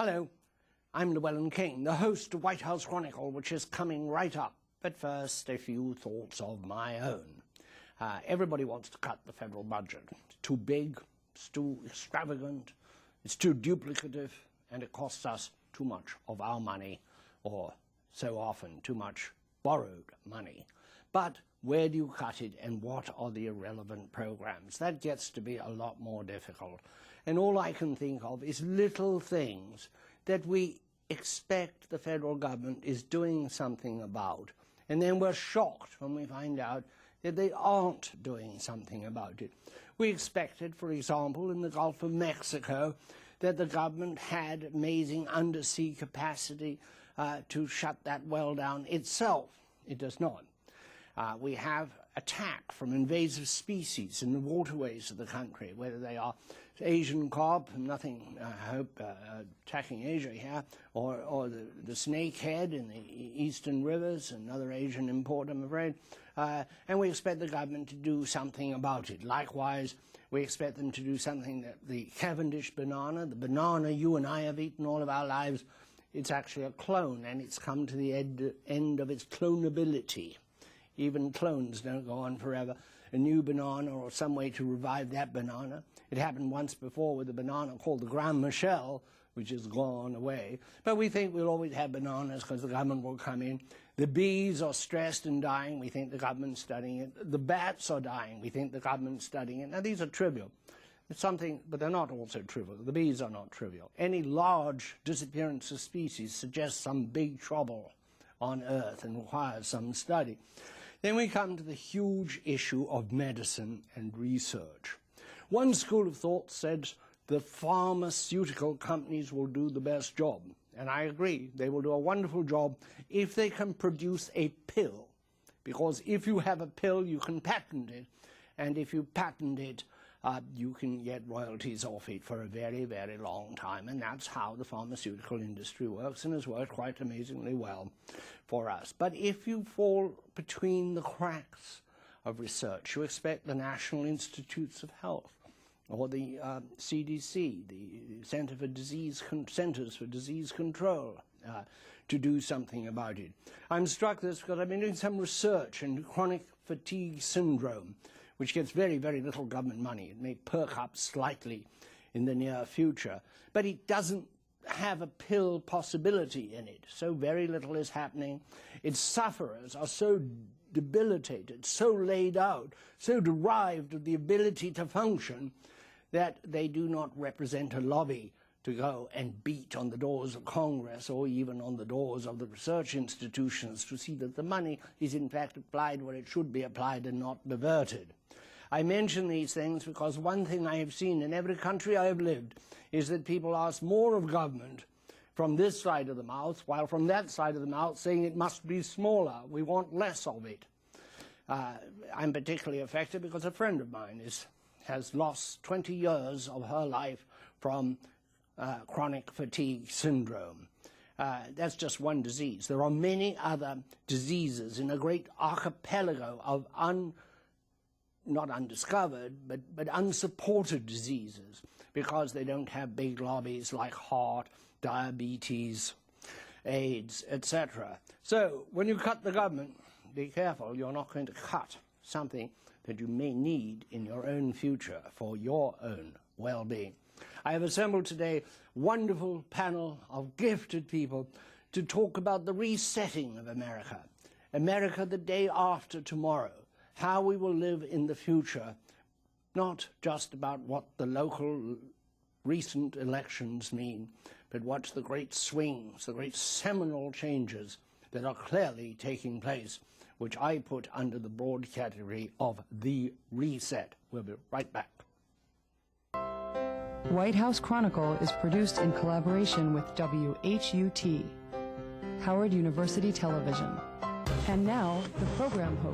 Hello, I'm Llewellyn King, the host of White House Chronicle, which is coming right up. But first, a few thoughts of my own. Everybody wants to cut the federal budget. It's too big, it's too extravagant, it's too duplicative, and it costs us too much of our money, or so often too much borrowed money. But where do you cut it, and what are the irrelevant programs? That gets to be a lot more difficult. And all I can think of is little things that we expect the federal government is doing something about. And then we're shocked when we find out that they aren't doing something about it. We expected, for example, in the Gulf of Mexico, that the government had amazing undersea capacity to shut that well down itself. It does not. We have attack from invasive species in the waterways of the country, whether they are Asian carp, nothing, I hope, attacking Asia here, or the snakehead in the eastern rivers, another Asian import, I'm afraid. And we expect the government to do something about it. Likewise, we expect them to do something that the Cavendish banana, the banana you and I have eaten all of our lives, it's actually a clone, and it's come to the end of its clonability. Even clones don't go on forever. A new banana or some way to revive that banana. It happened once before with a banana called the Grand Michel, which has gone away. But we think we'll always have bananas because the government will come in. The bees are stressed and dying. We think the government's studying it. The bats are dying. We think the government's studying it. Now, these are trivial. It's something, but they're not also trivial. The bees are not trivial. Any large disappearance of species suggests some big trouble on Earth and requires some study. Then we come to the huge issue of medicine and research. One school of thought said the pharmaceutical companies will do the best job. And I agree, they will do a wonderful job if they can produce a pill. Because if you have a pill, you can patent it. And if you patent it, you can get royalties off it for a very, very long time. And that's how the pharmaceutical industry works, and has worked quite amazingly well for us. But if you fall between the cracks of research, you expect the National Institutes of Health or the CDC, the Centers for Disease Control, to do something about it. I'm struck this because I've been doing some research in chronic fatigue syndrome, which gets very, very little government money. It may perk up slightly in the near future, but it doesn't have a pill possibility in it. So very little is happening. Its sufferers are so debilitated, so laid out, so derived of the ability to function that they do not represent a lobby to go and beat on the doors of Congress or even on the doors of the research institutions to see that the money is in fact applied where it should be applied and not diverted. I mention these things because one thing I have seen in every country I have lived is that people ask more of government from this side of the mouth, while from that side of the mouth saying it must be smaller. We want less of it. I'm particularly affected because a friend of mine has lost 20 years of her life from chronic fatigue syndrome. That's just one disease. There are many other diseases in a great archipelago of not undiscovered, but unsupported diseases because they don't have big lobbies like heart, diabetes, AIDS, etc. So when you cut the government, be careful, you're not going to cut something that you may need in your own future for your own well-being. I have assembled today a wonderful panel of gifted people to talk about the resetting of America. America the day after tomorrow. How we will live in the future, not just about what the local recent elections mean, but what's the great swings, the great seminal changes that are clearly taking place, which I put under the broad category of the reset. We'll be right back. White House Chronicle is produced in collaboration with WHUT, Howard University Television. And now, the program host.